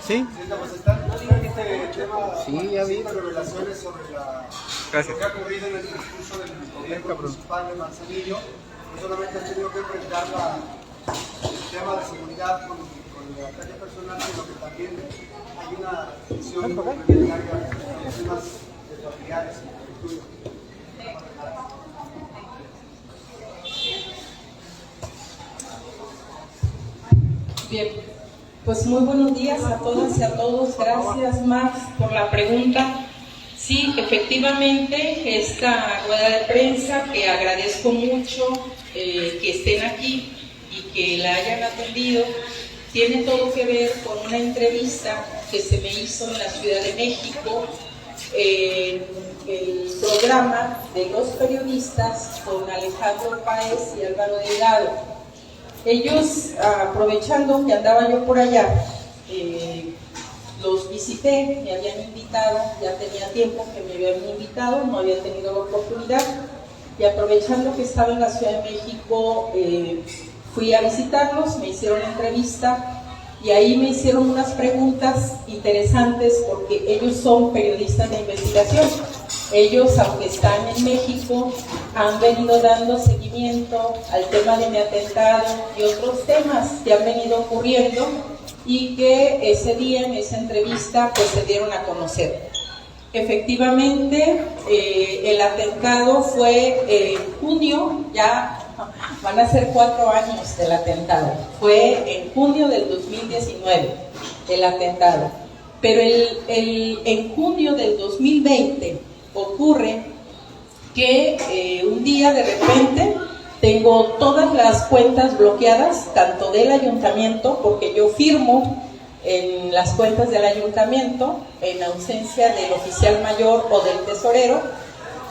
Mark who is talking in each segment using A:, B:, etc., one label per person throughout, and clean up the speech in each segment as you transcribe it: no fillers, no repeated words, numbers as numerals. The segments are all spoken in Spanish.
A: Sí.
B: Pues están este tema,
A: Sí, ya vi.
B: revelaciones sobre lo que ha ocurrido en el discurso del gobierno municipal de Manzanillo. No solamente han tenido que enfrentar el tema de seguridad con el ataque personal, sino que también hay una tensión complementaria en los temas de familiares y de
C: Bien, pues muy buenos días a todas y a todos. Gracias, Max, por la pregunta. Sí, efectivamente, esta rueda de prensa, que agradezco mucho que estén aquí y que la hayan atendido, tiene todo que ver con una entrevista que se me hizo en la Ciudad de México, en el programa de los periodistas con Alejandro Páez y Álvaro Delgado. Ellos, aprovechando que andaba yo por allá, los visité, me habían invitado, ya tenía tiempo que me habían invitado, no había tenido la oportunidad, y aprovechando que estaba en la Ciudad de México, fui a visitarlos, me hicieron entrevista, y ahí me hicieron unas preguntas interesantes, porque ellos son periodistas de investigación. Ellos, aunque están en México, han venido dando seguimiento al tema de mi atentado y otros temas que han venido ocurriendo y que ese día, en esa entrevista, pues se dieron a conocer. Efectivamente, el atentado fue en junio, ya van a ser 4 años del atentado. Fue en junio del 2019 el atentado. Pero en junio del 2020 ocurre que un día de repente tengo todas las cuentas bloqueadas, tanto del ayuntamiento, porque yo firmo en las cuentas del ayuntamiento en ausencia del oficial mayor o del tesorero,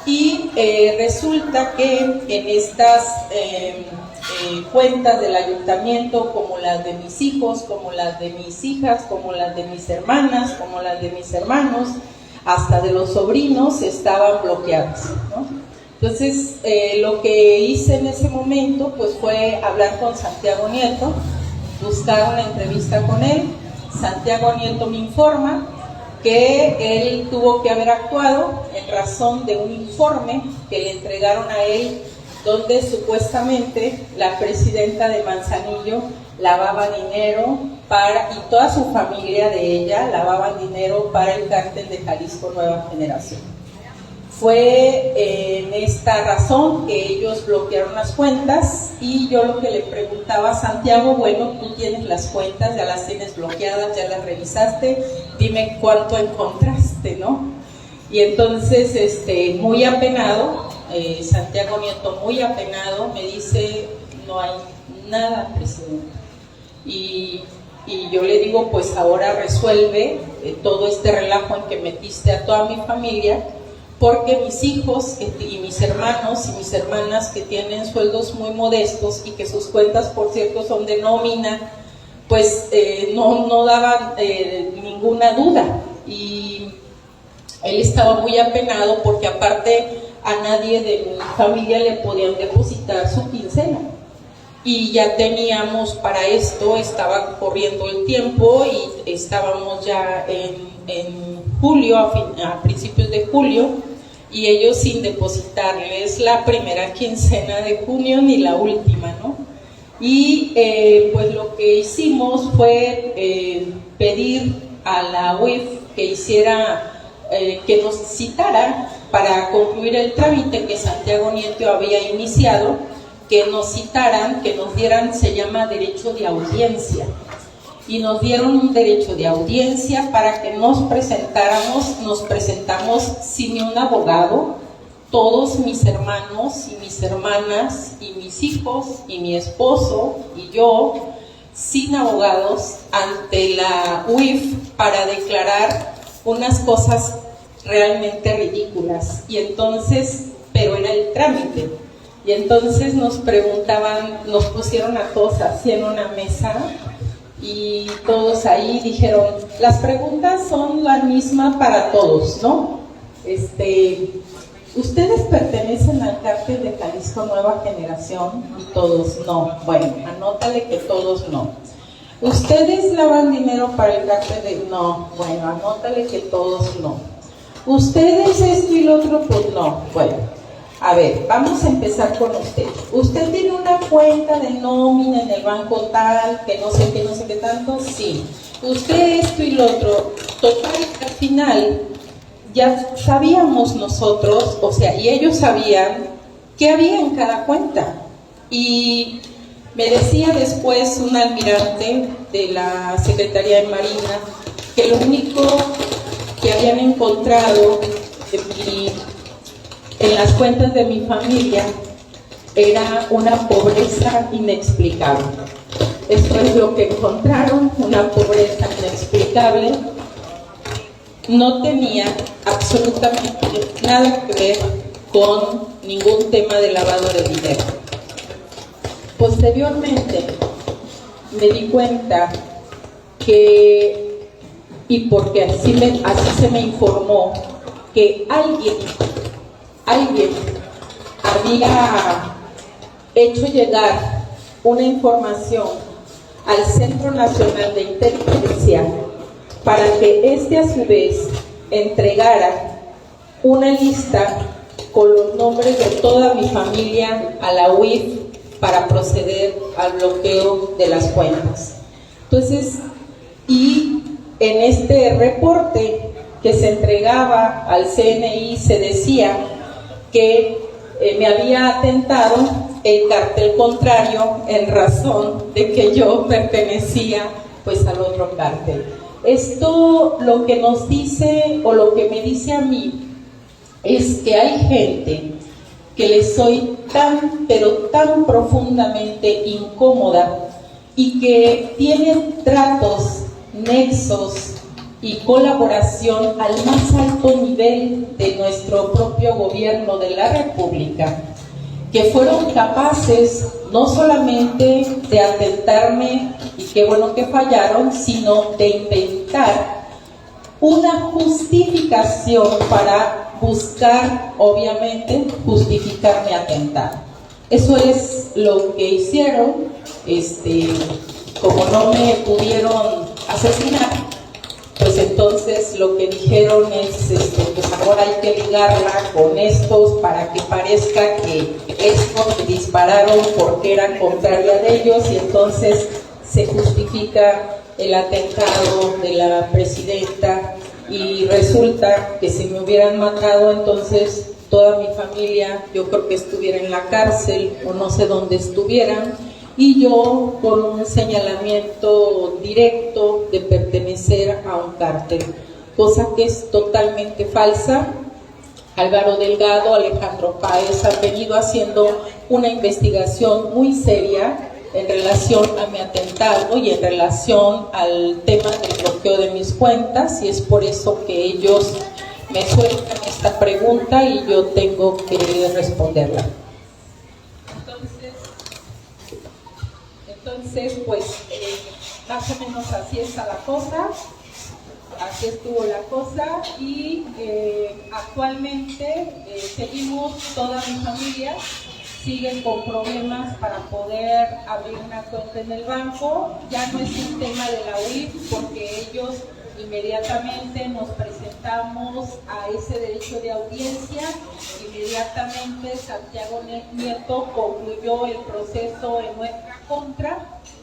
C: y resulta que en estas cuentas del ayuntamiento, como las de mis hijos, como las de mis hijas, como las de mis hermanas, como las de mis hermanos, hasta de los sobrinos, estaban bloqueadas, ¿no? Entonces, lo que hice en ese momento pues fue hablar con Santiago Nieto, buscar una entrevista con él. Santiago Nieto me informa que él tuvo que haber actuado en razón de un informe que le entregaron a él, donde supuestamente la presidenta de Manzanillo lavaba dinero y toda su familia de ella lavaban dinero para el cártel de Jalisco Nueva Generación. Fue en esta razón que ellos bloquearon las cuentas, y yo lo que le preguntaba a Santiago, bueno, tú tienes las cuentas, ya las tienes bloqueadas, ya las revisaste, dime cuánto encontraste, ¿no? Y entonces, muy apenado, Santiago Nieto, muy apenado, me dice, no hay nada, presidente. Y yo le digo, pues ahora resuelve todo este relajo en que metiste a toda mi familia, porque mis hijos y mis hermanos y mis hermanas, que tienen sueldos muy modestos y que sus cuentas, por cierto, son de nómina, pues no daban ninguna duda. Y él estaba muy apenado porque aparte a nadie de mi familia le podían depositar su quincena. Y ya teníamos para esto, estaba corriendo el tiempo y estábamos ya en julio, a principios de julio, y ellos sin depositarles la primera quincena de junio ni la última, ¿no? Y pues lo que hicimos fue pedir a la UIF que hiciera, que nos citara para concluir el trámite que Santiago Nieto había iniciado, que nos citaran, que nos dieran, se llama derecho de audiencia, y nos dieron un derecho de audiencia para que nos presentamos sin un abogado, todos mis hermanos y mis hermanas y mis hijos y mi esposo y yo, sin abogados, ante la UIF para declarar unas cosas realmente ridículas. Y entonces, pero era el trámite. Y entonces nos preguntaban, nos pusieron a todos así en una mesa, y todos ahí dijeron, las preguntas son la misma para todos, ¿no? ¿Ustedes pertenecen al cártel de Jalisco Nueva Generación? Y todos no. Bueno, anótale que todos no. ¿Ustedes lavan dinero para el cártel de...? No. Bueno, anótale que todos no. ¿Ustedes esto y lo otro? Pues no. Bueno, a ver, vamos a empezar con usted. ¿Usted tiene una cuenta de nómina en el banco tal, que no sé qué tanto? Sí. ¿Usted esto y lo otro? Total, al final ya sabíamos nosotros, o sea, y ellos sabían qué había en cada cuenta. Y me decía después un almirante de la Secretaría de Marina que lo único que habían encontrado en las cuentas de mi familia era una pobreza inexplicable. Esto es lo que encontraron, una pobreza inexplicable. No tenía absolutamente nada que ver con ningún tema de lavado de dinero. Posteriormente me di cuenta que, y porque así se me informó, que alguien había hecho llegar una información al Centro Nacional de Inteligencia para que éste a su vez entregara una lista con los nombres de toda mi familia a la UIF para proceder al bloqueo de las cuentas. Entonces, y en este reporte que se entregaba al CNI se decía que me había atentado el cartel contrario en razón de que yo pertenecía pues al otro cártel. Esto lo que nos dice, o lo que me dice a mí, es que hay gente que les soy tan, pero tan profundamente incómoda y que tienen tratos, nexos y colaboración al más alto nivel de nuestro propio gobierno de la República, que fueron capaces no solamente de atentarme, y qué bueno que fallaron, sino de inventar una justificación para buscar, obviamente, justificar mi atentado. Eso es lo que hicieron. Como no me pudieron asesinar, pues entonces lo que dijeron es, pues ahora hay que ligarla con estos para que parezca que estos me dispararon porque eran contraria de ellos, y entonces se justifica el atentado de la presidenta, y resulta que si me hubieran matado, entonces toda mi familia yo creo que estuviera en la cárcel o no sé dónde estuvieran, y yo con un señalamiento directo de pertenecer a un cártel, cosa que es totalmente falsa. Álvaro Delgado, Alejandro Páez han venido haciendo una investigación muy seria en relación a mi atentado y en relación al tema del bloqueo de mis cuentas, y es por eso que ellos me sueltan esta pregunta y yo tengo que responderla. Entonces, pues, más o menos así está la cosa, así estuvo la cosa, y actualmente seguimos, toda mi familia siguen con problemas para poder abrir una cuenta en el banco. Ya no es un tema de la UIF, porque ellos inmediatamente nos presentamos a ese derecho de audiencia. Inmediatamente Santiago Nieto concluyó el proceso en nuestra contra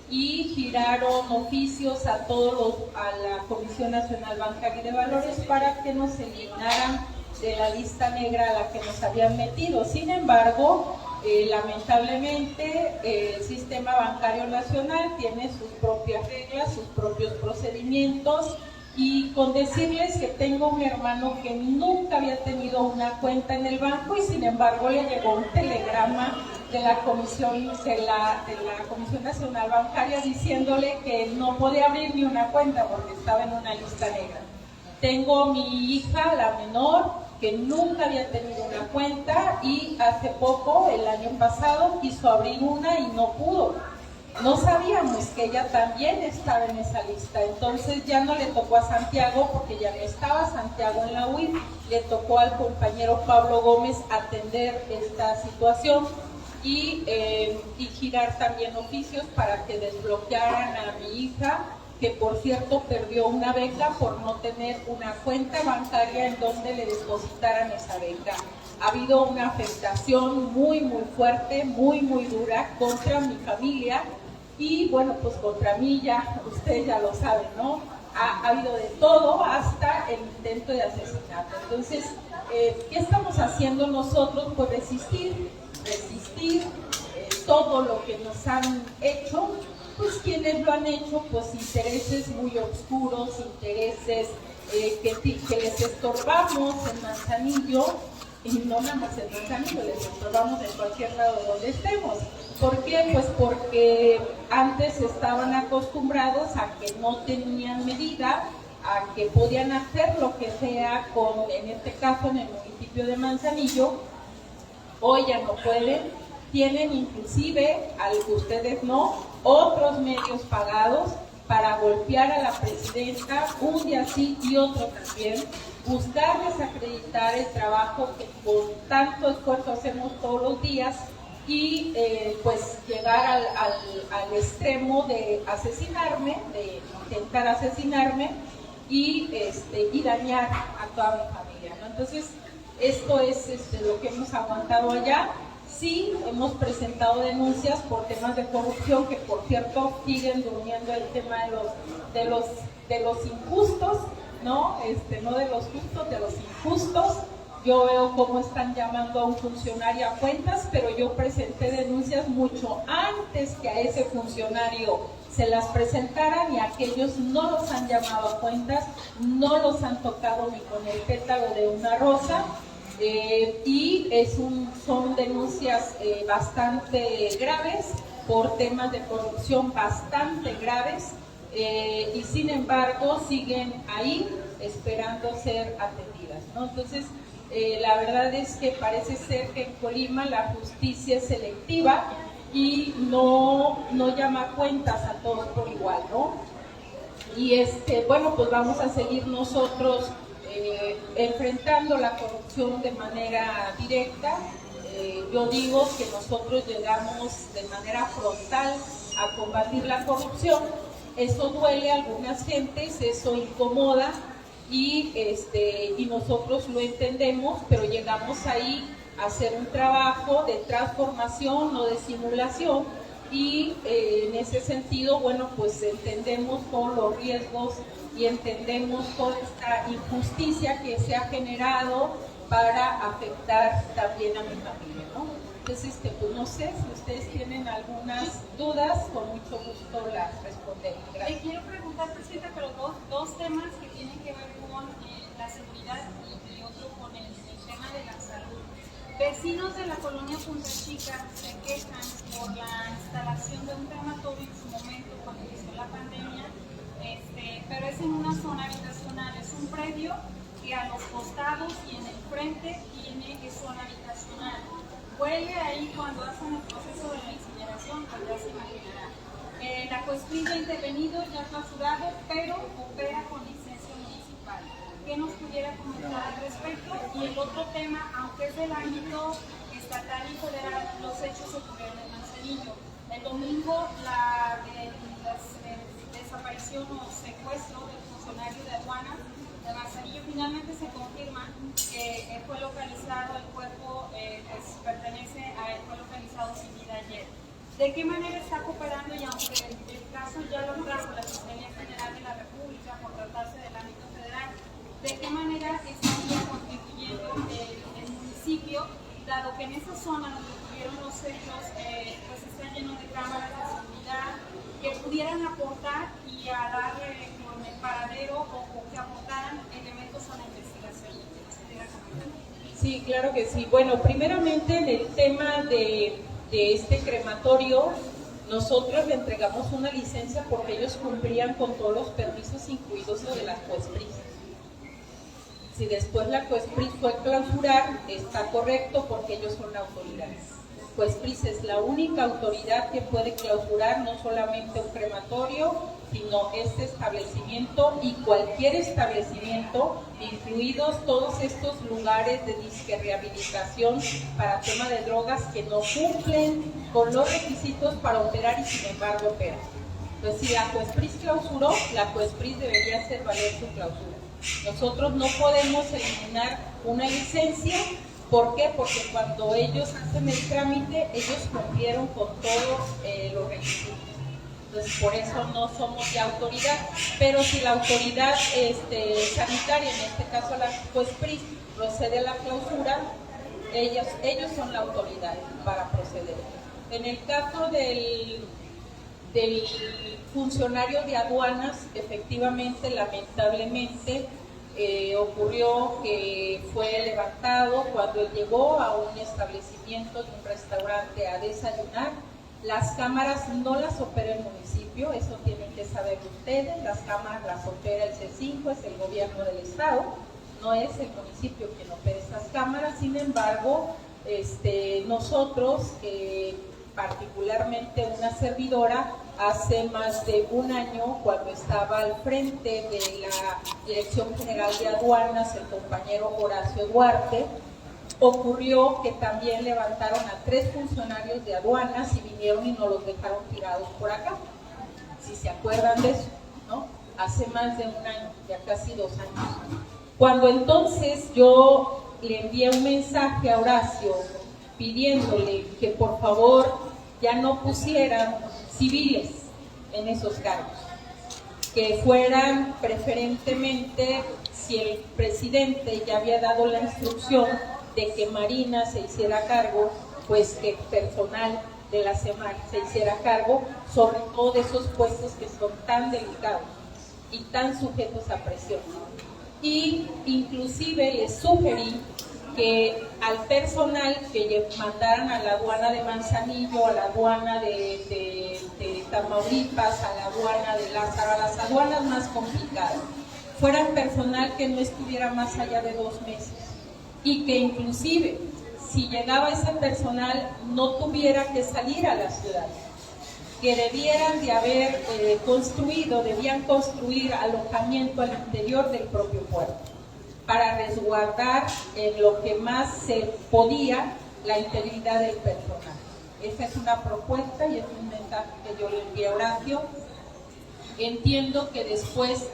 C: y giraron oficios a la Comisión Nacional Bancaria y de Valores para que nos eliminaran de la lista negra a la que nos habían metido. Sin embargo, lamentablemente el sistema bancario nacional tiene sus propias reglas, sus propios procedimientos, y con decirles que tengo un hermano que nunca había tenido una cuenta en el banco, y sin embargo le llegó un telegrama de la Comisión Nacional Bancaria diciéndole que no podía abrir ni una cuenta porque estaba en una lista negra. Tengo mi hija, la menor, que nunca había tenido una cuenta, y hace poco, el año pasado, quiso abrir una y no pudo. No sabíamos que ella también estaba en esa lista. Entonces ya no le tocó a Santiago, porque ya no estaba Santiago en la UIF, le tocó al compañero Pablo Gómez atender esta situación. y girar también oficios para que desbloquearan a mi hija, que por cierto perdió una beca por no tener una cuenta bancaria en donde le depositaran esa beca. Ha habido una afectación muy fuerte, muy dura contra mi familia y bueno, pues contra mí ya, ustedes ya lo saben, ¿no? Ha habido de todo hasta el intento de asesinato. Entonces, ¿qué estamos haciendo nosotros? Pues resistir todo lo que nos han hecho. Pues quienes lo han hecho, pues intereses muy oscuros, intereses que les estorbamos en Manzanillo, y no nada más en Manzanillo, les estorbamos en cualquier lado donde estemos. ¿Por qué? Pues porque antes estaban acostumbrados a que no tenían medida, a que podían hacer lo que sea con, en este caso en el municipio de Manzanillo. Hoy ya no pueden. Tienen inclusive, al que ustedes no, otros medios pagados para golpear a la presidenta un día sí y otro también, buscar desacreditar el trabajo que con tanto esfuerzo hacemos todos los días y pues llegar al extremo de asesinarme, de intentar asesinarme y dañar a toda mi familia, ¿no? Entonces, esto es lo que hemos aguantado allá. Sí, hemos presentado denuncias por temas de corrupción que, por cierto, siguen durmiendo el tema de los injustos, ¿no? No de los justos, de los injustos. Yo veo cómo están llamando a un funcionario a cuentas, pero yo presenté denuncias mucho antes que a ese funcionario se las presentaran y aquellos no los han llamado a cuentas, no los han tocado ni con el pétalo de una rosa. Y son denuncias bastante graves por temas de corrupción bastante graves y sin embargo siguen ahí esperando ser atendidas, ¿no? Entonces la verdad es que parece ser que en Colima la justicia es selectiva y no llama cuentas a todos por igual, ¿no? Y bueno, pues vamos a seguir nosotros enfrentando la corrupción de manera directa. Yo digo que nosotros llegamos de manera frontal a combatir la corrupción. Eso duele a algunas gentes, eso incomoda y nosotros lo entendemos, pero llegamos ahí a hacer un trabajo de transformación, no de simulación, y en ese sentido, bueno, pues entendemos todos los riesgos y entendemos toda esta injusticia que se ha generado para afectar también a mi familia, ¿no? Entonces, pues no sé si ustedes tienen algunas dudas, con mucho gusto las responderé.
A: Le quiero preguntar, Presidenta, pero dos temas que tienen que ver con la seguridad y otro con el tema de la salud. Vecinos de la colonia Punta Chica se quejan por la instalación de un crematorio en su momento cuando inició la pandemia, pero es en una zona habitacional, es un predio que a los costados y en el frente tiene zona habitacional. Huele ahí cuando hacen el proceso de la incineración, pues ya se imaginará. La COESPRIS ha intervenido, ya ha clausurado, pero opera con licencia municipal. ¿Qué nos pudiera comentar al respecto? Y el otro tema, aunque es del ámbito estatal y federal, los hechos ocurrieron en Manzanillo. El domingo, la desaparición o secuestro del funcionario de aduanas de Manzanillo finalmente se confirma que fue localizado, el cuerpo pertenece a él, fue localizado sin vida ayer. ¿De qué manera está cooperando? Y aunque el caso ya lo trajo la Fiscalía General de la República por tratarse del ámbito federal, ¿de qué manera estaría contribuyendo el municipio, dado que en esa zona donde tuvieron los hechos pues está lleno de cámaras de seguridad que pudieran aportar y a darle con el paradero o que aportaran elementos a la investigación?
C: Sí, claro que sí. Bueno, primeramente en el tema de este crematorio, nosotros le entregamos una licencia porque ellos cumplían con todos los permisos, incluidos los de la COESPRIS. Si después la COESPRIS fue a clausurar, está correcto porque ellos son la autoridad. Cuespris es la única autoridad que puede clausurar no solamente un crematorio, sino este establecimiento y cualquier establecimiento, incluidos todos estos lugares de disque rehabilitación para tema de drogas que no cumplen con los requisitos para operar y sin embargo operan. Entonces, si la Cuespris clausuró, la Cuespris debería hacer valer su clausura. Nosotros no podemos eliminar una licencia. ¿Por qué? Porque cuando ellos hacen el trámite, ellos cumplieron con todos los requisitos. Entonces, por eso no somos de autoridad. Pero si la autoridad sanitaria, en este caso la Cuespris, procede a la clausura, ellos son la autoridad para proceder. En el caso del funcionario de aduanas, efectivamente, lamentablemente, ocurrió que fue levantado cuando él llegó a un establecimiento de un restaurante a desayunar. Las cámaras no las opera el municipio, eso tienen que saber ustedes. Las cámaras las opera el C5, es el gobierno del estado, no es el municipio quien opera esas cámaras. Sin embargo, nosotros, particularmente una servidora, hace más de un año, cuando estaba al frente de la Dirección General de Aduanas, el compañero Horacio Duarte, ocurrió que también levantaron a 3 funcionarios de aduanas y vinieron y nos los dejaron tirados por acá. Si se acuerdan de eso, ¿no? Hace más de un año, ya casi 2 años. Cuando entonces yo le envié un mensaje a Horacio pidiéndole que por favor ya no pusieran civiles en esos cargos, que fueran preferentemente, si el presidente ya había dado la instrucción de que Marina se hiciera cargo, pues que personal de la SEMAR se hiciera cargo, sobre todo de esos puestos que son tan delicados y tan sujetos a presión. Y inclusive les sugerí que al personal que mandaran a la aduana de Manzanillo, a la aduana de Tamaulipas, a la aduana de Lázaro, a las aduanas más complicadas, fueran personal que no estuviera más allá de 2 meses y que inclusive si llegaba ese personal no tuviera que salir a la ciudad, que debieran de haber debían construir alojamiento al interior del propio puerto, para resguardar en lo que más se podía la integridad del personal. Esa es una propuesta y es un mensaje que yo le envié a Horacio. Entiendo que después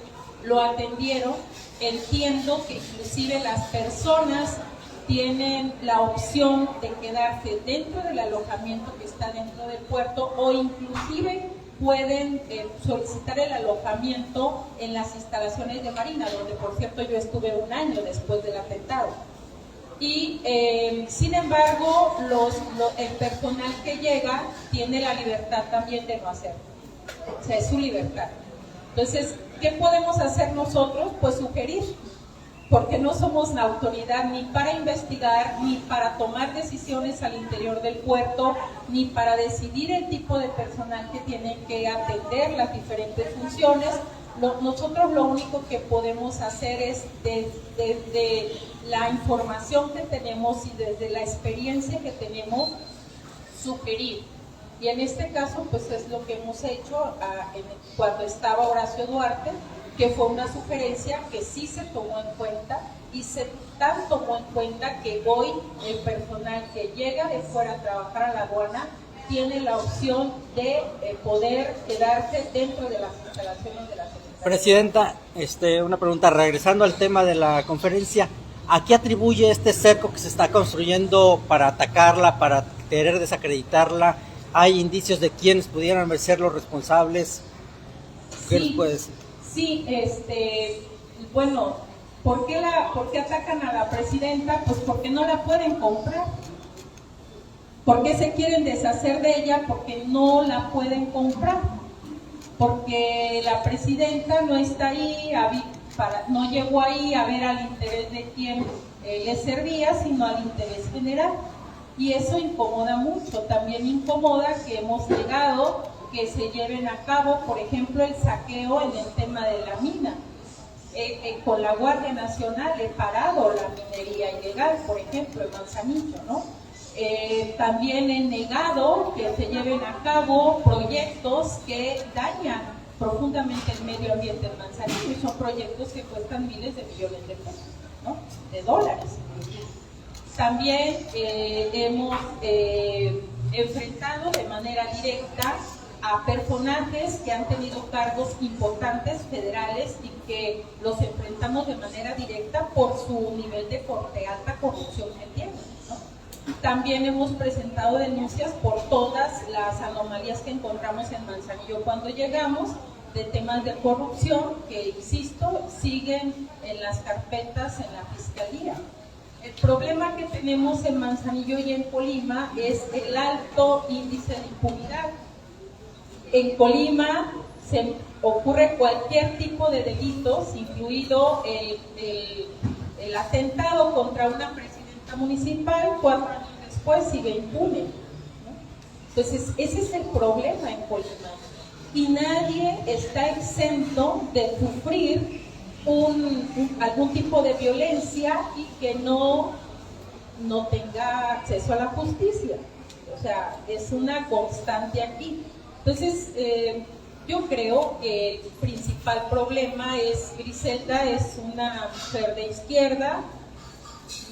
C: lo atendieron, entiendo que inclusive las personas tienen la opción de quedarse dentro del alojamiento que está dentro del puerto o inclusive pueden solicitar el alojamiento en las instalaciones de Marina, donde por cierto yo estuve 1 año después del atentado. Y sin embargo, el personal que llega tiene la libertad también de no hacerlo. O sea, es su libertad. Entonces, ¿qué podemos hacer nosotros? Pues sugerir, porque no somos la autoridad ni para investigar, ni para tomar decisiones al interior del puerto, ni para decidir el tipo de personal que tienen que atender las diferentes funciones. Nosotros lo único que podemos hacer es desde la información que tenemos y desde la experiencia que tenemos, sugerir. Y en este caso, pues es lo que hemos hecho cuando estaba Horacio Duarte, que fue una sugerencia que sí se tomó en cuenta y se tan tomó en cuenta que hoy el personal que llega de fuera a trabajar a la aduana tiene la opción de poder quedarse dentro de las instalaciones de la Secretaría.
D: Presidenta, una pregunta, regresando al tema de la conferencia, ¿a qué atribuye este cerco que se está construyendo para atacarla, para querer desacreditarla? ¿Hay indicios de quiénes pudieran ser los responsables? ¿Qué les puede decir?
C: Sí, bueno, ¿por qué atacan a la presidenta? Pues porque no la pueden comprar. ¿Por qué se quieren deshacer de ella? Porque no la pueden comprar. Porque la presidenta no está ahí, no llegó ahí a ver al interés de quien le servía, sino al interés general. Y eso incomoda mucho. También incomoda que hemos llegado que se lleven a cabo, por ejemplo, el saqueo en el tema de la mina. Con la Guardia Nacional he parado la minería ilegal, por ejemplo, en Manzanillo, ¿no? También he negado que se lleven a cabo proyectos que dañan profundamente el medio ambiente en Manzanillo, y son proyectos que cuestan miles de millones de pesos, ¿no? De dólares. También hemos enfrentado de manera directa a personajes que han tenido cargos importantes federales y que los enfrentamos de manera directa por su nivel de alta corrupción que tienen, ¿no? También hemos presentado denuncias por todas las anomalías que encontramos en Manzanillo cuando llegamos, de temas de corrupción que, insisto, siguen en las carpetas en la Fiscalía. El problema que tenemos en Manzanillo y en Colima es el alto índice de impunidad. En Colima se ocurre cualquier tipo de delitos, incluido el atentado contra una presidenta municipal, 4 años después sigue impune, ¿no? Entonces, ese es el problema en Colima. Y nadie está exento de sufrir algún tipo de violencia y que no tenga acceso a la justicia. O sea, es una constante aquí. Entonces, yo creo que el principal problema es, Griselda es una mujer de izquierda,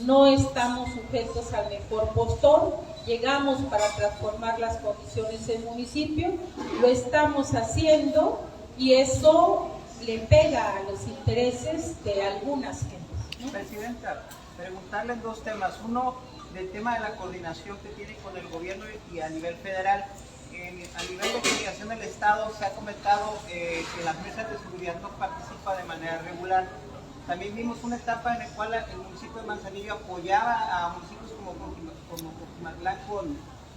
C: no estamos sujetos al mejor postor, llegamos para transformar las condiciones del municipio, lo estamos haciendo y eso le pega a los intereses de algunas gentes, ¿no?
E: Presidenta, preguntarle en 2 temas. Uno, del tema de la coordinación que tiene con el gobierno y a nivel federal. A nivel de coordinación del Estado se ha comentado que las mesas de seguridad no participan de manera regular. También vimos una etapa en la cual el municipio de Manzanillo apoyaba a municipios como Coquimatlán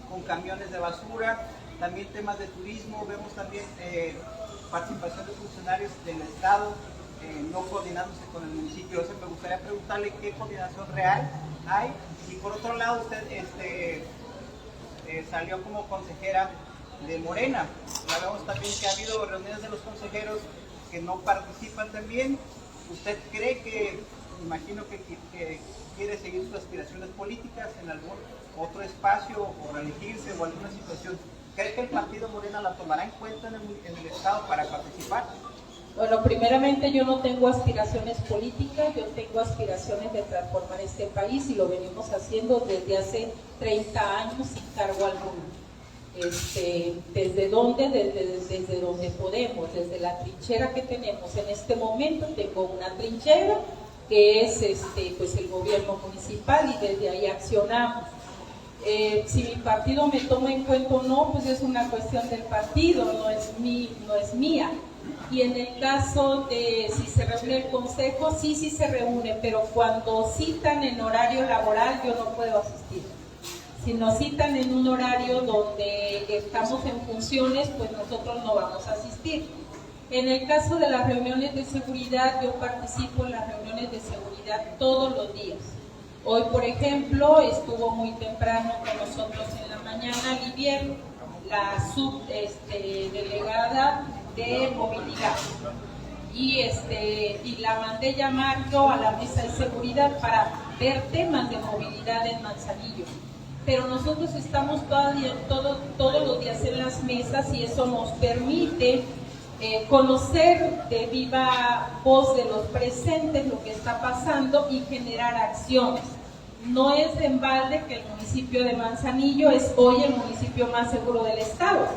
E: con camiones de basura, también temas de turismo, vemos también participación de funcionarios del Estado no coordinándose con el municipio. Eso me gustaría preguntarle qué coordinación real hay. Y por otro lado, usted salió como consejera de Morena. Ya vemos también que ha habido reuniones de los consejeros que no participan también. ¿Usted cree que, imagino que quiere seguir sus aspiraciones políticas en algún otro espacio o reelegirse o alguna situación? ¿Cree que el partido Morena la tomará en cuenta en el Estado para participar?
C: Bueno, primeramente yo no tengo aspiraciones políticas, yo tengo aspiraciones de transformar este país y lo venimos haciendo desde hace 30 años sin cargo alguno. ¿Desde dónde? Desde donde podemos, desde la trinchera que tenemos. En este momento tengo una trinchera que es pues el gobierno municipal y desde ahí accionamos. Si mi partido me toma en cuenta o no, pues es una cuestión del partido, no es mía. Y en el caso de si se reúne el consejo, sí se reúne, pero cuando citan en horario laboral yo no puedo asistir. Si nos citan en un horario donde estamos en funciones, pues nosotros no vamos a asistir. En el caso de las reuniones de seguridad, yo participo en las reuniones de seguridad todos los días. Hoy, por ejemplo, estuvo muy temprano con nosotros en la mañana Livier, la subdelegada de movilidad. Y la mandé llamar yo a la mesa de seguridad para ver temas de movilidad en Manzanillo. Pero nosotros estamos todos los días en las mesas y eso nos permite conocer de viva voz de los presentes lo que está pasando y generar acciones. No es de embalde que el municipio de Manzanillo es hoy el municipio más seguro del estado,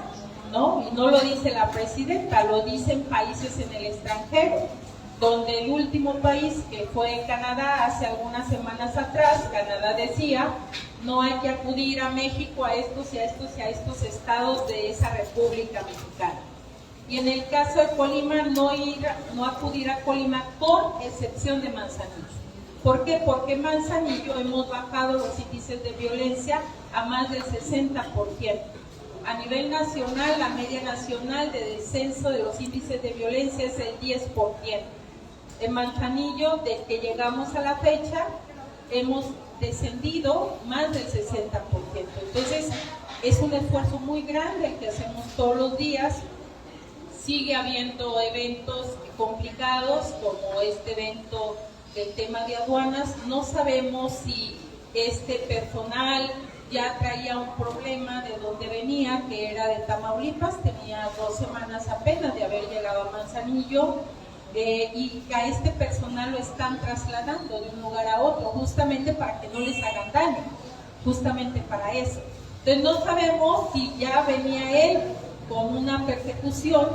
C: ¿no? Y no lo dice la presidenta, lo dicen países en el extranjero, donde el último país, que fue Canadá, hace algunas semanas atrás, Canadá decía, no hay que acudir a México, a estos y a estos y a estos estados de esa República Mexicana. Y en el caso de Colima, no acudir a Colima con excepción de Manzanillo. ¿Por qué? Porque en Manzanillo hemos bajado los índices de violencia a más del 60%. A nivel nacional, la media nacional de descenso de los índices de violencia es el 10%. En Manzanillo, desde que llegamos a la fecha, hemos descendido más del 60%. Entonces, es un esfuerzo muy grande el que hacemos todos los días. Sigue habiendo eventos complicados, como este evento del tema de aduanas. No sabemos si este personal ya traía un problema de donde venía, que era de Tamaulipas, tenía 2 semanas apenas de haber llegado a Manzanillo, y a este personal lo están trasladando de un lugar a otro, justamente para que no les hagan daño, justamente para eso. Entonces no sabemos si ya venía él con una persecución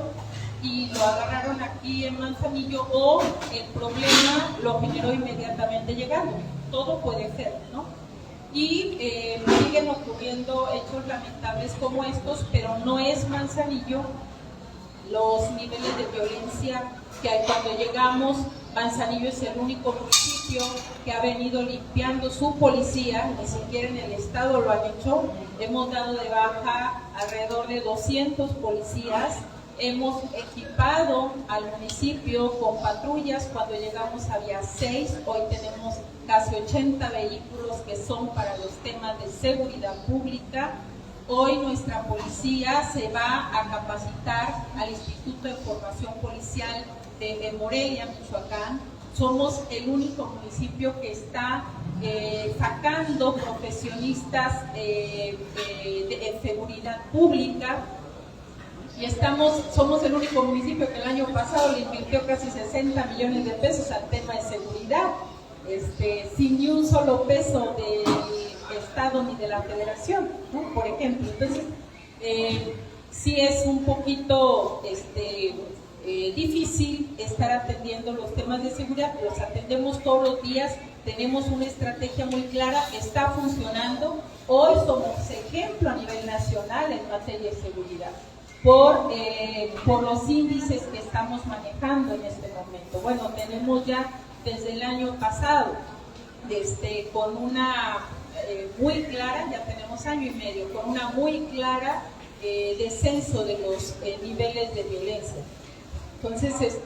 C: y lo agarraron aquí en Manzanillo, o el problema lo generó inmediatamente llegando. Todo puede ser, ¿no? Y siguen ocurriendo hechos lamentables como estos, pero no es Manzanillo los niveles de violencia que hay cuando llegamos. Manzanillo es el único municipio que ha venido limpiando su policía, ni siquiera en el estado lo han hecho. Hemos dado de baja alrededor de 200 policías, hemos equipado al municipio con patrullas. Cuando llegamos había 6, hoy tenemos casi 80 vehículos que son para los temas de seguridad pública. Hoy nuestra policía se va a capacitar al Instituto de Formación Policial de Morelia, Michoacán. Somos el único municipio que está sacando profesionistas de seguridad pública, y somos el único municipio que el año pasado le invirtió casi 60 millones de pesos al tema de seguridad, sin ni un solo peso del Estado ni de la Federación, ¿no? Por ejemplo. Entonces, sí es un poquito difícil estar atendiendo los temas de seguridad. Los atendemos todos los días, tenemos una estrategia muy clara, está funcionando. Hoy somos ejemplo a nivel nacional en materia de seguridad por los índices que estamos manejando en este momento. Bueno, tenemos ya desde el año pasado con una muy clara, ya tenemos año y medio, con una muy clara descenso de los niveles de violencia. Entonces,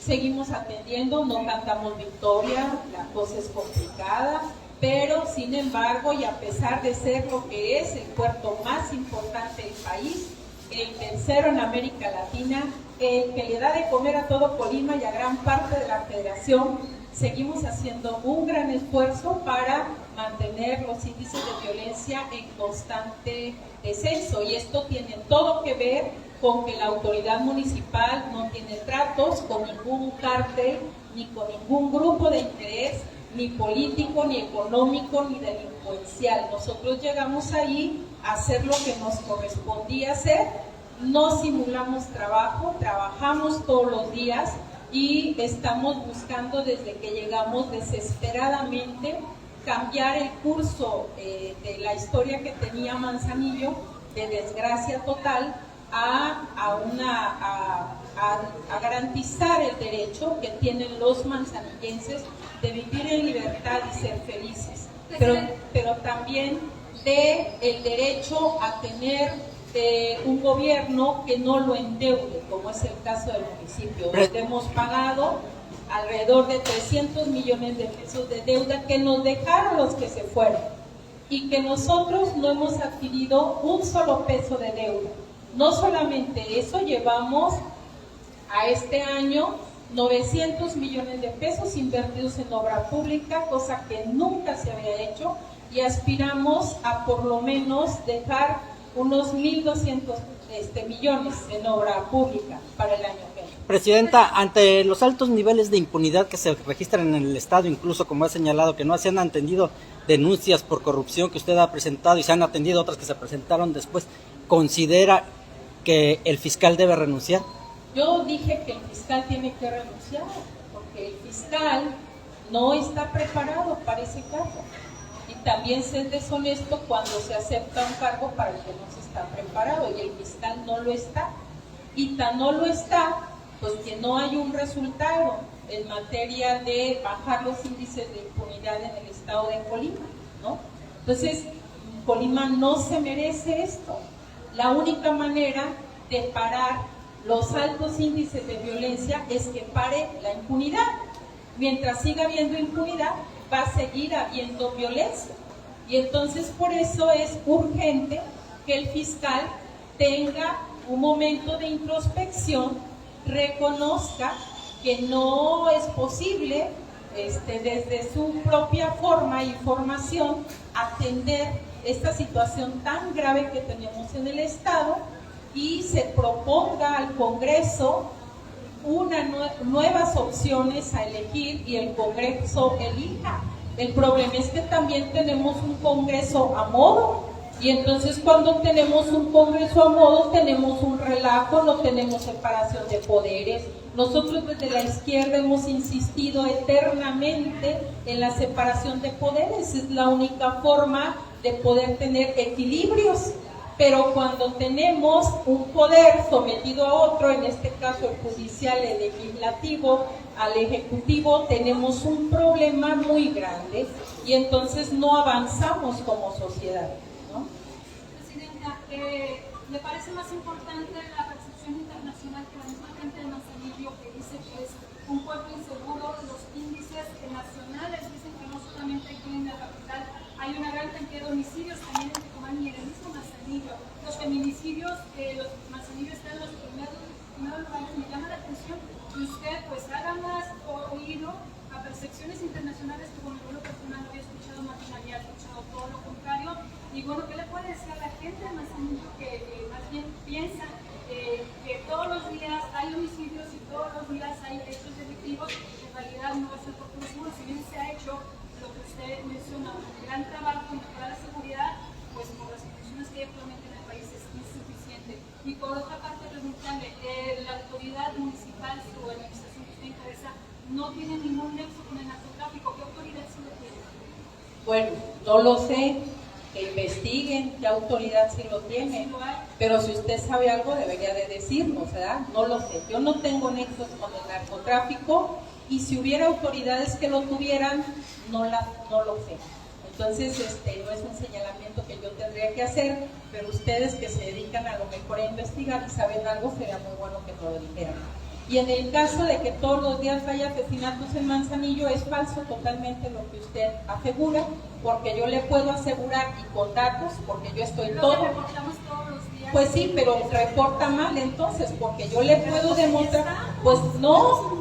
C: seguimos atendiendo, no cantamos victoria, la cosa es complicada, pero sin embargo, y a pesar de ser lo que es el puerto más importante del país, el tercero en América Latina, el que le da de comer a todo Colima y a gran parte de la Federación, seguimos haciendo un gran esfuerzo para mantener los índices de violencia en constante descenso, y esto tiene todo que ver con que la autoridad municipal no tiene tratos con ningún cártel, ni con ningún grupo de interés, ni político, ni económico, ni delincuencial. Nosotros llegamos ahí a hacer lo que nos correspondía hacer, no simulamos trabajo, trabajamos todos los días y estamos buscando desde que llegamos desesperadamente cambiar el curso de la historia que tenía Manzanillo, de desgracia total, a garantizar el derecho que tienen los manzanillenses de vivir en libertad y ser felices, pero también el derecho a tener un gobierno que no lo endeude, como es el caso del municipio, donde hemos pagado alrededor de 300 millones de pesos de deuda que nos dejaron los que se fueron, y que nosotros no hemos adquirido un solo peso de deuda. No solamente eso, llevamos a este año 900 millones de pesos invertidos en obra pública, cosa que nunca se había hecho, y aspiramos a por lo menos dejar unos 1.200 millones en obra pública para el año que viene.
D: Presidenta, ante los altos niveles de impunidad que se registran en el Estado, incluso como ha señalado, que no se han atendido denuncias por corrupción que usted ha presentado y se han atendido otras que se presentaron después, ¿considera que el fiscal debe renunciar?
C: Yo dije que el fiscal tiene que renunciar, porque el fiscal no está preparado para ese cargo. Y también ser deshonesto cuando se acepta un cargo para el que no se está preparado, y el fiscal no lo está. Y tan no lo está, pues que no hay un resultado en materia de bajar los índices de impunidad en el estado de Colima, ¿no? Entonces, Colima no se merece esto. La única manera de parar los altos índices de violencia es que pare la impunidad. Mientras siga habiendo impunidad, va a seguir habiendo violencia. Y entonces por eso es urgente que el fiscal tenga un momento de introspección, reconozca que no es posible desde su propia forma y formación atender esta situación tan grave que tenemos en el Estado y se proponga al Congreso nuevas opciones a elegir y el Congreso elija. El problema es que también tenemos un Congreso a modo, y entonces cuando tenemos un Congreso a modo tenemos un relajo, no tenemos separación de poderes. Nosotros desde la izquierda hemos insistido eternamente en la separación de poderes, es la única forma de poder tener equilibrios. Pero cuando tenemos un poder sometido a otro, en este caso el judicial, el legislativo, al ejecutivo, tenemos un problema muy grande y entonces no avanzamos como sociedad, ¿no?
A: Presidenta, ¿le parece más importante la percepción internacional que la misma gente de Manzanillo, que dice que es un pueblo inseguro? Los índices nacionales dicen que no solamente aquí en la capital hay una gran cantidad de homicidios, también en Tecomán y en el mismo Manzanillo. Los feminicidios, los Manzanillo están en los primeros lugares. Me llama la atención que usted pues haga más oído a percepciones internacionales que, bueno, yo lo personal no había escuchado, Martín había escuchado todo lo contrario. Y bueno, ¿qué le puede decir a la gente de Manzanillo que más bien piensa que todos los días hay homicidios y todos los días hay hechos delictivos? En realidad no es el populismo, si bien se ha hecho lo que usted menciona, un gran trabajo en mejorar la seguridad, pues por las condiciones que hay actualmente en el país es insuficiente. Y por otra parte, preguntarle, la autoridad municipal, su administración que usted encabeza, no tiene ningún nexo con el narcotráfico. ¿Qué autoridad sí lo tiene?
C: Bueno, no lo sé, que investiguen qué autoridad sí lo tiene, pero si usted sabe algo debería de decirnos, ¿verdad? No lo sé, yo no tengo nexos con el narcotráfico y si hubiera autoridades que lo tuvieran, no lo sé. Entonces, no es un señalamiento que yo tendría que hacer, pero ustedes que se dedican a lo mejor a investigar y saben algo, sería muy bueno que nos lo dijeran. Y en el caso de que todos los días haya asesinatos en Manzanillo, es falso totalmente lo que usted asegura, porque yo le puedo asegurar y con datos, porque yo estoy todo...
A: reportamos todos los días.
C: Pues sí, pero reporta mal entonces, porque yo le puedo demostrar... Pues no,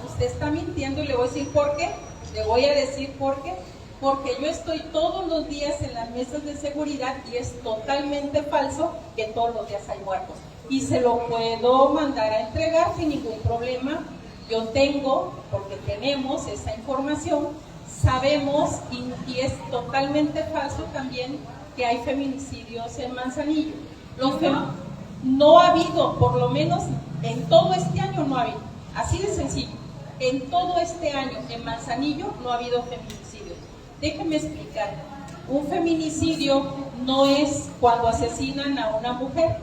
C: usted está mintiendo y le voy a decir por qué. Le voy a decir por qué. Porque yo estoy todos los días en las mesas de seguridad y es totalmente falso que todos los días hay muertos. Y se lo puedo mandar a entregar sin ningún problema. Yo tengo, porque tenemos esa información, sabemos y es totalmente falso también que hay feminicidios en Manzanillo. No ha habido, por lo menos en todo este año no ha habido. Así de sencillo. En todo este año en Manzanillo no ha habido feminicidios. Déjeme explicar. Un feminicidio no es cuando asesinan a una mujer.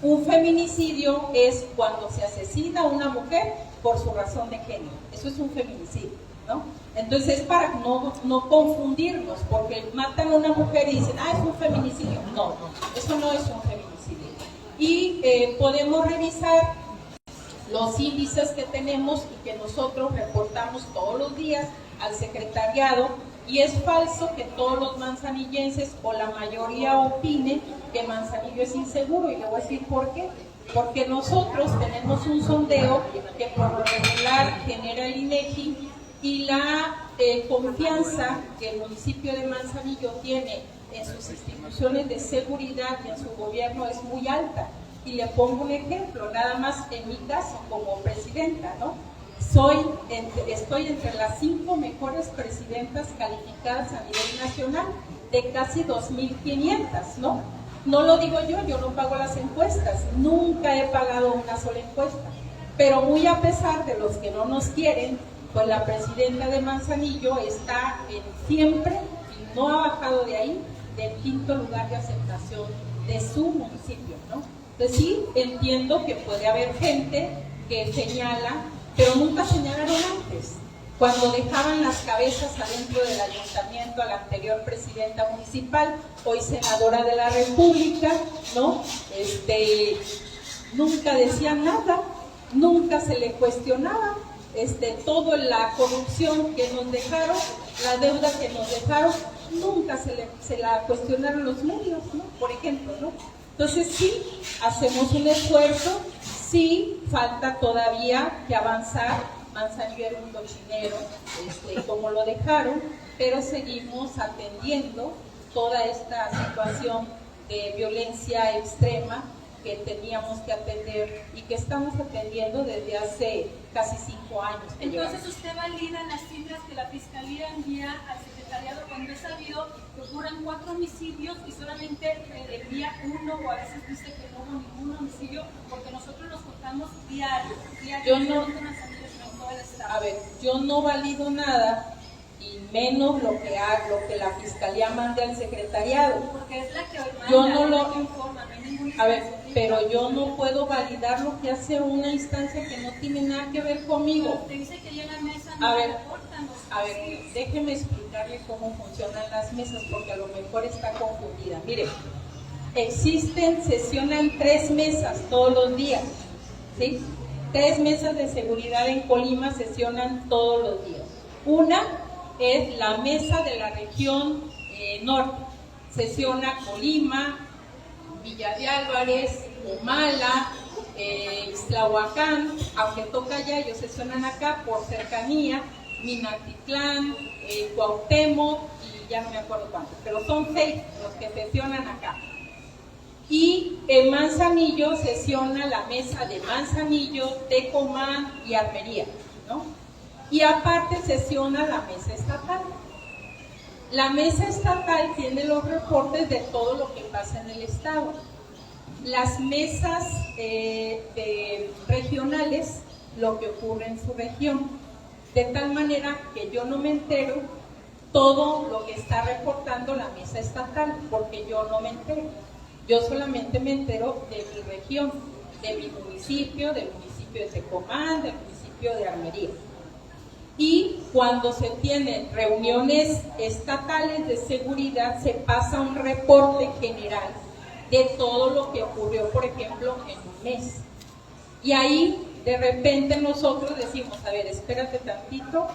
C: Un feminicidio es cuando se asesina a una mujer por su razón de género. Eso es un feminicidio, ¿no? Entonces, para no confundirnos, porque matan a una mujer y dicen, es un feminicidio. No, eso no es un feminicidio. Y podemos revisar los índices que tenemos y que nosotros reportamos todos los días al secretariado, y es falso que todos los manzanillenses o la mayoría opinen que Manzanillo es inseguro, y le voy a decir por qué. Porque nosotros tenemos un sondeo que por lo regular genera el INEGI y la confianza que el municipio de Manzanillo tiene en sus instituciones de seguridad y en su gobierno es muy alta. Y le pongo un ejemplo, nada más en mi caso como presidenta, ¿no? Estoy entre las 5 mejores presidentas calificadas a nivel nacional, de casi 2.500, ¿no? No lo digo yo no pago las encuestas, nunca he pagado una sola encuesta, pero muy a pesar de los que no nos quieren, pues la presidenta de Manzanillo está siempre, y no ha bajado de ahí, del 5º lugar de aceptación de su municipio, ¿no? Entonces sí, entiendo que puede haber gente que señala, pero nunca señalaron antes, cuando dejaban las cabezas adentro del ayuntamiento a la anterior presidenta municipal, hoy senadora de la República, ¿no? Nunca decían nada, nunca se le cuestionaba, toda la corrupción que nos dejaron, la deuda que nos dejaron, nunca se la cuestionaron los medios, ¿no? Por ejemplo, ¿no? Entonces sí, hacemos un esfuerzo, sí falta todavía que avanzar, Manzanillo era un cochinero, como lo dejaron, pero seguimos atendiendo toda esta situación de violencia extrema que teníamos que atender y que estamos atendiendo desde hace casi 5 años.
A: Entonces usted valida las cifras que la Fiscalía envía al Secretariado cuando es sabido que ocurren 4 homicidios y solamente envía 1 o a veces dice que no hubo ningún homicidio, porque nosotros los contamos diario.
C: Yo no, a ver, yo no valido nada y menos lo que la Fiscalía mande al Secretariado.
A: Porque es la que manda,
C: yo no lo
A: informa, no hay ningún.
C: A ver, pero yo no puedo validar lo que hace una instancia que no tiene nada que ver conmigo.
A: Usted dice que ya en la mesa no reportan.
C: A ver, déjeme explicarle cómo funcionan las mesas, porque a lo mejor está confundida. Mire, sesionan 3 mesas todos los días, ¿sí? 3 mesas de seguridad en Colima sesionan todos los días. Una es la mesa de la región norte, sesiona Colima, Villa de Álvarez, Humala, Ixtlahuacán, aunque toca allá, ellos sesionan acá por cercanía, Minatitlán, Cuauhtémoc y ya no me acuerdo cuántos, pero son 6 los que sesionan acá. Y en Manzanillo sesiona la mesa de Manzanillo, Tecomán y Armería, ¿no? Y aparte sesiona la mesa estatal. La mesa estatal tiene los reportes de todo lo que pasa en el estado. Las mesas regionales, lo que ocurre en su región, de tal manera que yo no me entero todo lo que está reportando la mesa estatal, porque yo no me entero. Yo solamente me entero de mi región, de mi municipio, del municipio de Tecomán, del municipio de Armería. Y cuando se tienen reuniones estatales de seguridad, se pasa un reporte general de todo lo que ocurrió, por ejemplo, en un mes. Y ahí, de repente, nosotros decimos, a ver, espérate tantito,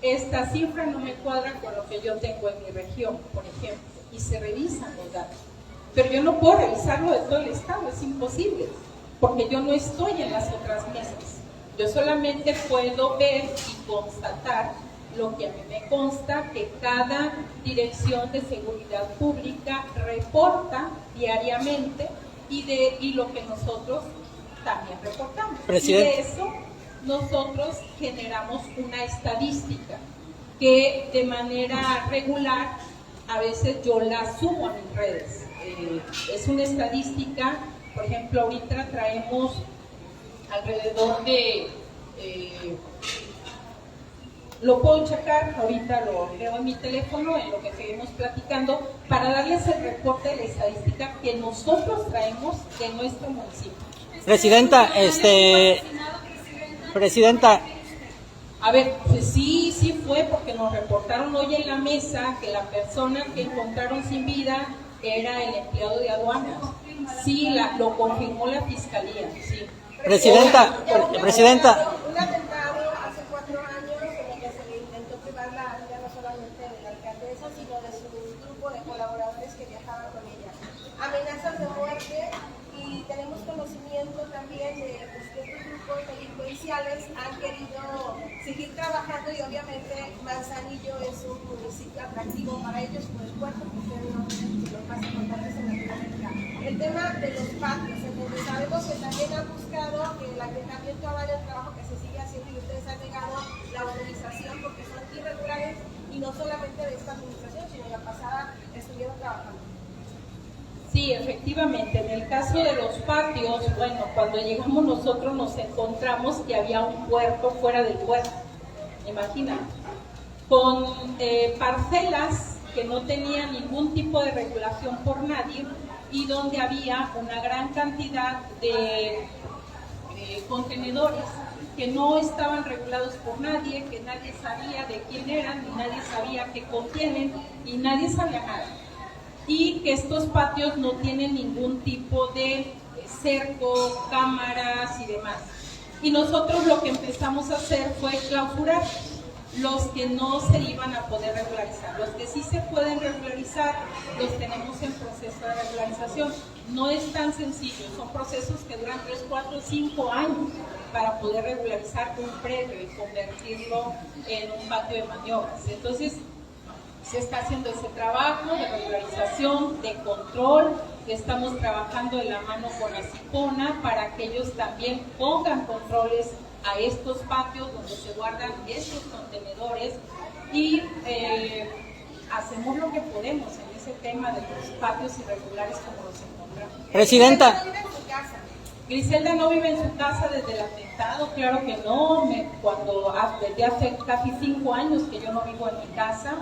C: esta cifra no me cuadra con lo que yo tengo en mi región, por ejemplo, y se revisan los datos. Pero yo no puedo revisarlo de todo el estado, es imposible, porque yo no estoy en las otras mesas. Yo solamente puedo ver y constatar lo que a mí me consta que cada Dirección de Seguridad Pública reporta diariamente y lo que nosotros también reportamos.
D: Presidente.
C: Y de eso nosotros generamos una estadística que de manera regular a veces yo la subo a mis redes. Es una estadística, por ejemplo, ahorita traemos alrededor de, lo puedo checar, ahorita lo leo en mi teléfono, en lo que seguimos platicando, para darles el reporte de la estadística que nosotros traemos de nuestro municipio.
D: Presidenta.
C: A ver, pues sí fue porque nos reportaron hoy en la mesa que la persona que encontraron sin vida era el empleado de aduanas. Sí, lo confirmó la Fiscalía, sí.
D: Presidenta.
F: Un atentado hace 4 años en el que se le intentó privar la vida no solamente de la alcaldesa, sino de su grupo de colaboradores que viajaban con ella. Amenazas de muerte, y tenemos conocimiento también de que estos grupos delincuenciales han querido seguir trabajando, y obviamente Manzanillo es un municipio atractivo para ellos por el puerto, porque es uno de los más importantes en Latinoamérica. El tema de los patios, en donde sabemos que también han buscado el ayuntamiento haga el trabajo que se sigue haciendo, y ustedes han negado la autorización porque son irregulares, y no solamente de esta administración, sino de la pasada estuvieron trabajando.
C: Sí, efectivamente, en el caso de los patios, bueno, cuando llegamos nosotros nos encontramos que había un puerto fuera del puerto, imagínate, con parcelas que no tenían ningún tipo de regulación por nadie, y donde había una gran cantidad de contenedores que no estaban regulados por nadie, que nadie sabía de quién eran, ni nadie sabía qué contienen, y nadie sabía nada. Y que estos patios no tienen ningún tipo de cerco, cámaras y demás. Y nosotros lo que empezamos a hacer fue clausurar los que no se iban a poder regularizar. Los que sí se pueden regularizar, los tenemos en proceso de regularización. no es tan sencillo, son procesos que duran 3, 4, 5 años para poder regularizar un predio y convertirlo en un patio de maniobras. Entonces, se está haciendo ese trabajo de regularización, de control, estamos trabajando de la mano con la CIPONA para que ellos también pongan controles a estos patios donde se guardan estos contenedores y hacemos lo que podemos en ese tema de los patios irregulares como los encontramos.
D: Presidenta.
C: Griselda no vive en su casa desde el atentado, claro que no, desde hace casi 5 años que yo no vivo en mi casa.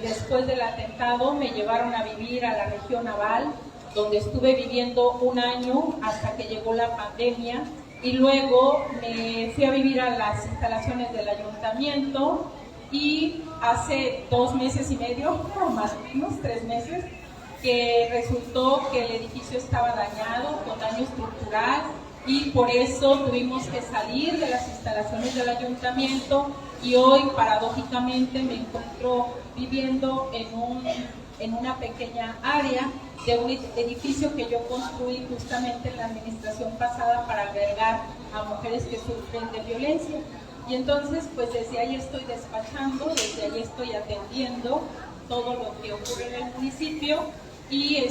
C: Después del atentado me llevaron a vivir a la región naval, donde estuve viviendo 1 año hasta que llegó la pandemia, y luego me fui a vivir a las instalaciones del ayuntamiento, y hace 2 meses y medio, o más o menos 3 meses, que resultó que el edificio estaba dañado, con daño estructural, y por eso tuvimos que salir de las instalaciones del ayuntamiento, y hoy paradójicamente me encuentro viviendo en una pequeña área de un edificio que yo construí justamente en la administración pasada para albergar a mujeres que sufren de violencia. Y entonces, pues desde ahí estoy despachando, desde ahí estoy atendiendo todo lo que ocurre en el municipio y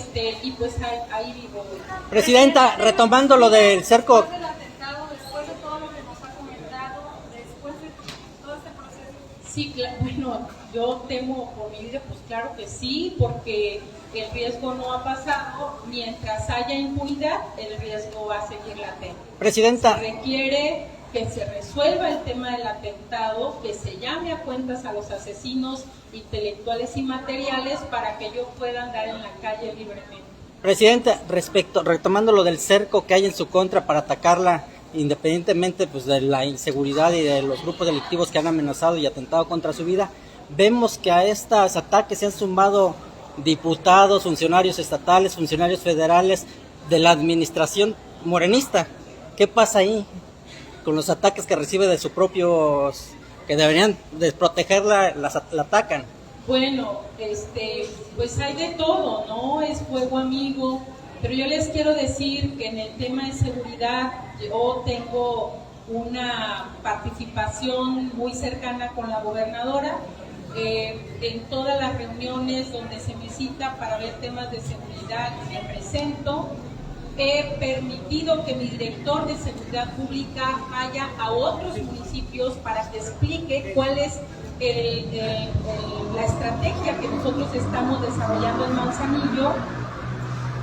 C: pues ahí vivo.
D: Presidenta, retomando lo del cerco.
A: Después del atentado, después de todo lo que nos ha comentado, después de todo este proceso.
C: Sí, bueno, yo temo por mi vida, pues claro que sí, porque el riesgo no ha pasado. Mientras haya impunidad, el riesgo va a seguir latente.
D: Presidenta.
C: Se requiere que se resuelva el tema del atentado, que se llame a cuentas a los asesinos intelectuales y materiales para que ellos puedan andar en la calle libremente.
D: Presidenta, retomando lo del cerco que hay en su contra para atacarla, independientemente pues de la inseguridad y de los grupos delictivos que han amenazado y atentado contra su vida, vemos que a estos ataques se han sumado diputados, funcionarios estatales, funcionarios federales de la administración morenista. ¿Qué pasa ahí con los ataques que recibe de sus propios, que deberían de protegerla, la atacan?
C: Bueno, pues hay de todo, ¿no? Es fuego amigo, pero yo les quiero decir que en el tema de seguridad yo tengo una participación muy cercana con la gobernadora. En todas las reuniones donde se me cita para ver temas de seguridad me presento. He permitido que mi director de seguridad pública vaya a otros municipios para que explique cuál es la estrategia que nosotros estamos desarrollando en Manzanillo.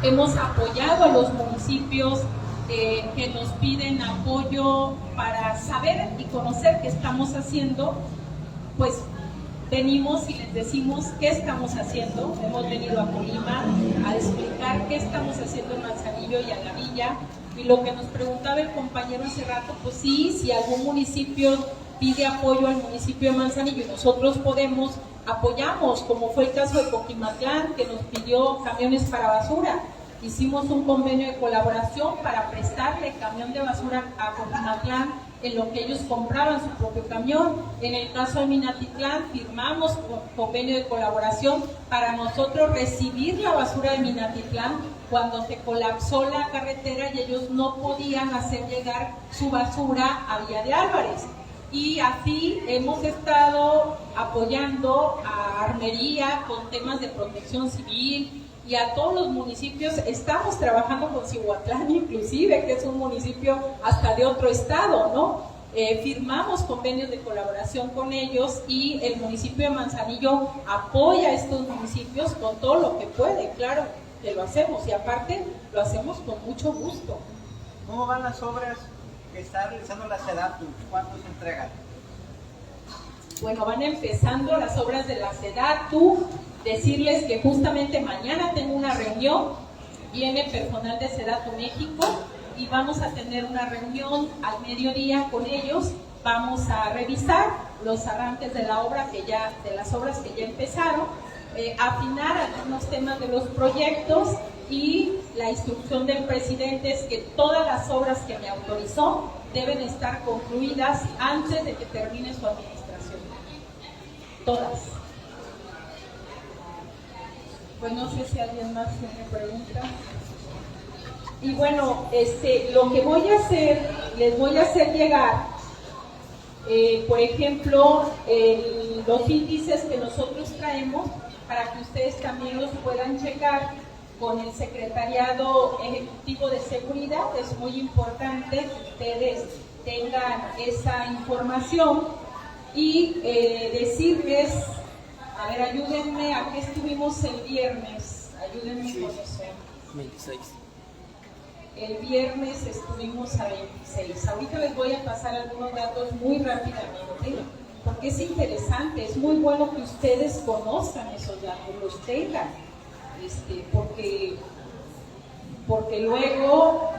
C: Hemos apoyado a los municipios que nos piden apoyo para saber y conocer qué estamos haciendo. Pues venimos y les decimos qué estamos haciendo. Hemos venido a Colima a explicar qué estamos haciendo en Manzanillo y a la villa. Y lo que nos preguntaba el compañero hace rato, pues sí, si algún municipio pide apoyo al municipio de Manzanillo y nosotros podemos, apoyamos, como fue el caso de Coquimatlán, que nos pidió camiones para basura. Hicimos un convenio de colaboración para prestarle camión de basura a Coquimatlán en lo que ellos compraban su propio camión. En el caso de Minatitlán firmamos un convenio de colaboración para nosotros recibir la basura de Minatitlán cuando se colapsó la carretera y ellos no podían hacer llegar su basura a Villa de Álvarez. Y así hemos estado apoyando a Armería con temas de protección civil, y a todos los municipios. Estamos trabajando con Cihuatlán inclusive, que es un municipio hasta de otro estado, ¿no? Firmamos convenios de colaboración con ellos y el municipio de Manzanillo apoya a estos municipios con todo lo que puede, claro que lo hacemos, y aparte lo hacemos con mucho gusto.
E: ¿Cómo van las obras que está realizando la SEDATU? ¿Cuánto se entregan?
C: Bueno, van empezando las obras de la SEDATU. Decirles que justamente mañana tengo una reunión, viene personal de SEDATU México y vamos a tener una reunión al mediodía con ellos. Vamos a revisar los arranques de la obra de las obras que ya empezaron, afinar algunos temas de los proyectos, y la instrucción del presidente es que todas las obras que me autorizó deben estar concluidas antes de que termine su administración. Todas. Pues no sé si alguien más tiene preguntas. Y bueno, lo que voy a hacer, les voy a hacer llegar, por ejemplo, los índices que nosotros traemos para que ustedes también los puedan checar con el Secretariado Ejecutivo de Seguridad. Es muy importante que ustedes tengan esa información y decirles, a ver, ayúdenme, ¿a qué estuvimos el viernes? Ayúdenme con eso.
D: 26.
C: El viernes estuvimos a 26. Ahorita les voy a pasar algunos datos muy rápidamente, porque es interesante, es muy bueno que ustedes conozcan esos datos, los tengan, porque luego...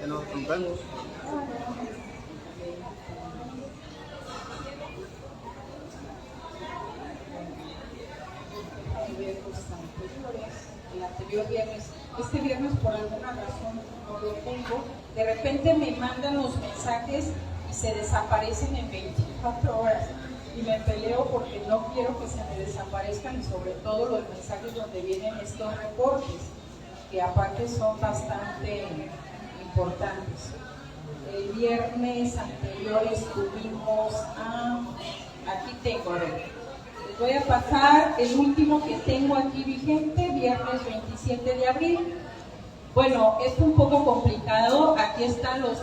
B: Nos preguntamos.
C: El anterior viernes, este viernes por alguna razón no lo tengo, de repente me mandan los mensajes y se desaparecen en 24 horas y me peleo porque no quiero que se me desaparezcan, y sobre todo los mensajes donde vienen estos reportes, que aparte son bastante importantes. El viernes anterior estuvimos aquí tengo, a ver, les voy a pasar el último que tengo aquí vigente, viernes 27 de abril. Bueno, es un poco complicado, aquí están los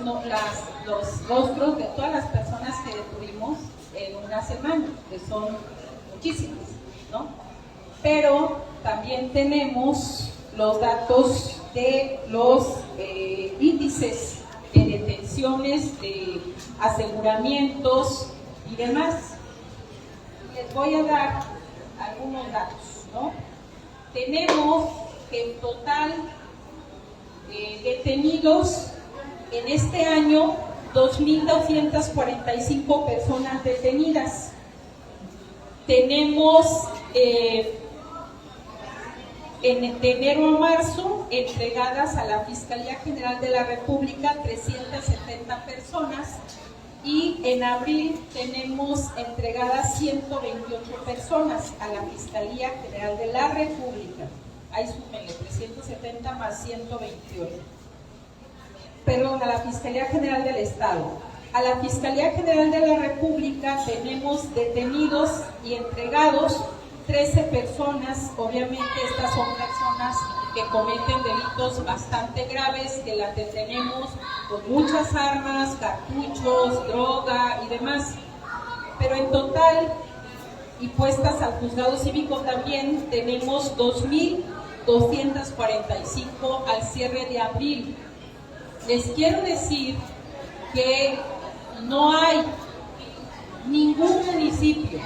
C: rostros de todas las personas que detuvimos en una semana, que son muchísimas, ¿no? Pero también tenemos los datos de los índices de detenciones, de aseguramientos y demás. Les voy a dar algunos datos, ¿no? Tenemos que en total detenidos en este año 2.245 personas detenidas. Tenemos de enero a marzo entregadas a la Fiscalía General de la República 370 personas, y en abril tenemos entregadas 128 personas a la Fiscalía General de la República. Ahí súmenle, 370 más 128. Perdón, a la Fiscalía General del Estado. A la Fiscalía General de la República tenemos detenidos y entregados 13 personas. Obviamente estas son personas que cometen delitos bastante graves, que las detenemos con muchas armas, cartuchos, droga y demás. Pero en total, y puestas al juzgado cívico también, tenemos 2.245 al cierre de abril. Les quiero decir que no hay ningún municipio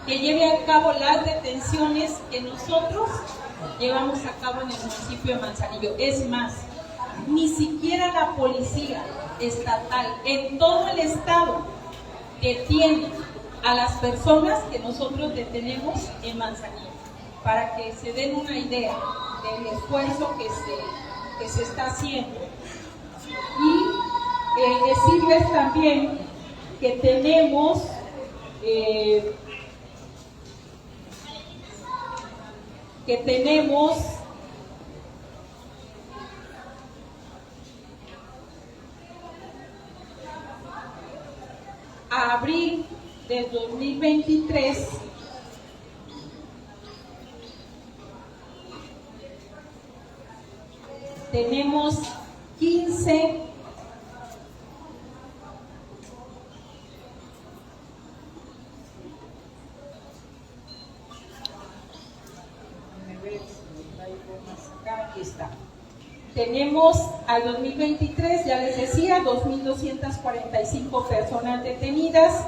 C: que lleve a cabo las detenciones que nosotros llevamos a cabo en el municipio de Manzanillo. Es más, ni siquiera la policía estatal en todo el estado detiene a las personas que nosotros detenemos en Manzanillo, para que se den una idea del esfuerzo que se está haciendo. Y decirles también que tenemos a abril del 2023 tenemos 15 aquí está. Tenemos al 2023, ya les decía, 2.245 personas detenidas.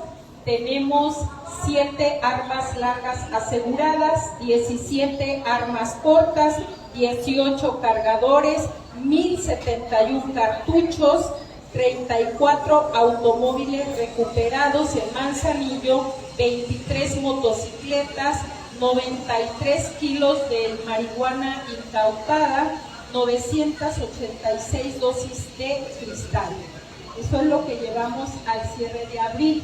C: Tenemos 7 armas largas aseguradas, 17 armas cortas, 18 cargadores, 1.071 cartuchos, 34 automóviles recuperados en Manzanillo, 23 motocicletas, 93 kilos de marihuana incautada, 986 dosis de cristal. Eso es lo que llevamos al cierre de abril.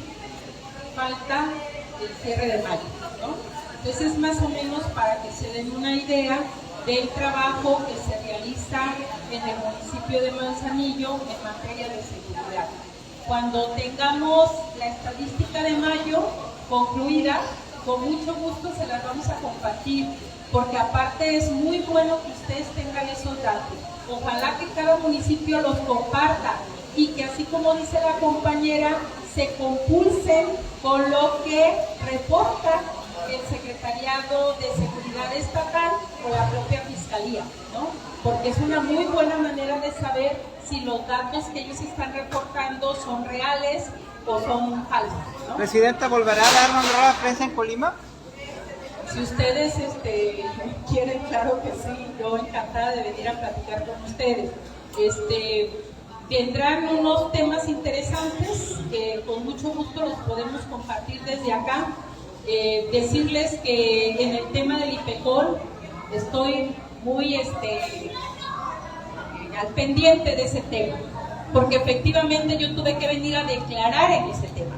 C: Falta el cierre de mayo, ¿no? Entonces, más o menos para que se den una idea del trabajo que se realiza en el municipio de Manzanillo en materia de seguridad. Cuando tengamos la estadística de mayo concluida, con mucho gusto se las vamos a compartir, porque aparte es muy bueno que ustedes tengan esos datos. Ojalá que cada municipio los comparta y que, así como dice la compañera, se compulsen con lo que reporta el Secretariado de Seguridad Estatal o la propia Fiscalía, ¿no? Porque es una muy buena manera de saber si los datos que ellos están reportando son reales o son falsos, ¿no?
E: Presidenta, ¿volverá a darnos rueda de prensa en Colima?
C: Si ustedes quieren, claro que sí, yo encantada de venir a platicar con ustedes. Vendrán unos temas interesantes que con mucho gusto los podemos compartir desde acá. Decirles que en el tema del IPECOL estoy muy al pendiente de ese tema, porque efectivamente yo tuve que venir a declarar en ese tema,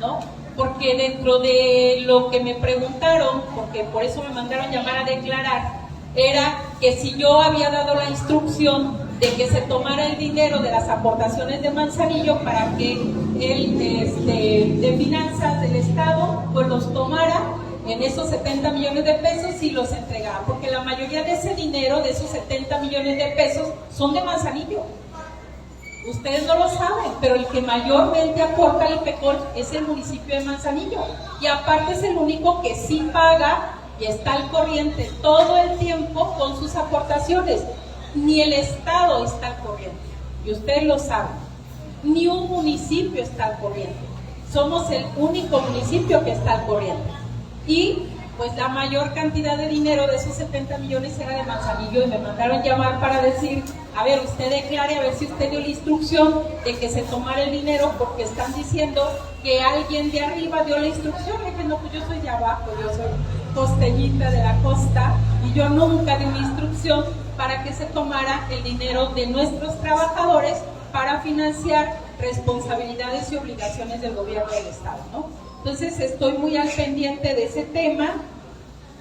C: ¿no? Porque dentro de lo que me preguntaron, porque por eso me mandaron llamar a declarar, era que si yo había dado la instrucción de que se tomara el dinero de las aportaciones de Manzanillo para que el de finanzas del Estado pues los tomara en esos 70 millones de pesos y los entregara, porque la mayoría de ese dinero, de esos 70 millones de pesos, son de Manzanillo. Ustedes no lo saben, pero el que mayormente aporta al IPECOL es el municipio de Manzanillo, y aparte es el único que sí paga y está al corriente todo el tiempo con sus aportaciones. Ni el Estado está al corriente, y ustedes lo saben, ni un municipio está al corriente. Somos el único municipio que está al corriente, y pues la mayor cantidad de dinero de esos 70 millones era de Manzanillo, y me mandaron llamar para decir, a ver, usted declare, a ver si usted dio la instrucción de que se tomara el dinero, porque están diciendo que alguien de arriba dio la instrucción. Y dije, no, pues yo soy de abajo, yo soy costeñita de la costa, y yo nunca di una instrucción para que se tomara el dinero de nuestros trabajadores para financiar responsabilidades y obligaciones del gobierno del Estado, ¿no? Entonces estoy muy al pendiente de ese tema,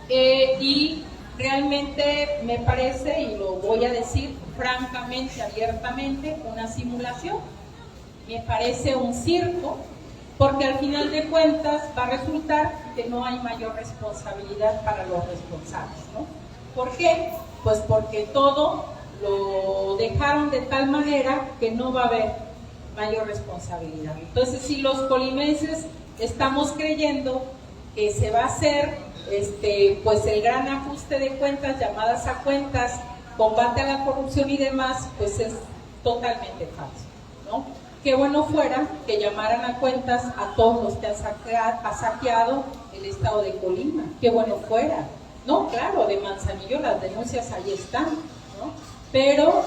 C: y realmente me parece, y lo voy a decir francamente, abiertamente, una simulación. Me parece un circo, porque al final de cuentas va a resultar que no hay mayor responsabilidad para los responsables, ¿no? ¿Por qué? Pues porque todo lo dejaron de tal manera que no va a haber mayor responsabilidad. Entonces, si los colimenses estamos creyendo que se va a hacer pues el gran ajuste de cuentas, llamadas a cuentas, combate a la corrupción y demás, pues es totalmente falso, ¿no? Qué bueno fuera que llamaran a cuentas a todos los que ha saqueado el estado de Colima. Qué bueno fuera. No, claro, de Manzanillo las denuncias ahí están, ¿no? Pero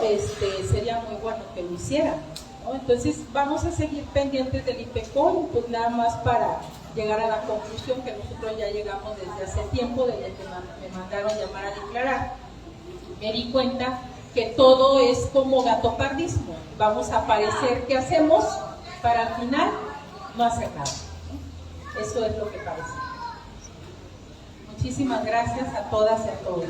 C: sería muy bueno que lo hicieran, ¿no? Entonces vamos a seguir pendientes del IPECOL, pues nada más para llegar a la conclusión que nosotros ya llegamos desde hace tiempo, desde que me mandaron llamar a declarar. Me di cuenta que todo es como gatopardismo. Vamos a parecer que hacemos para al final no hacer nada, ¿no? Eso es lo que parece. Muchísimas gracias a todas y a todos.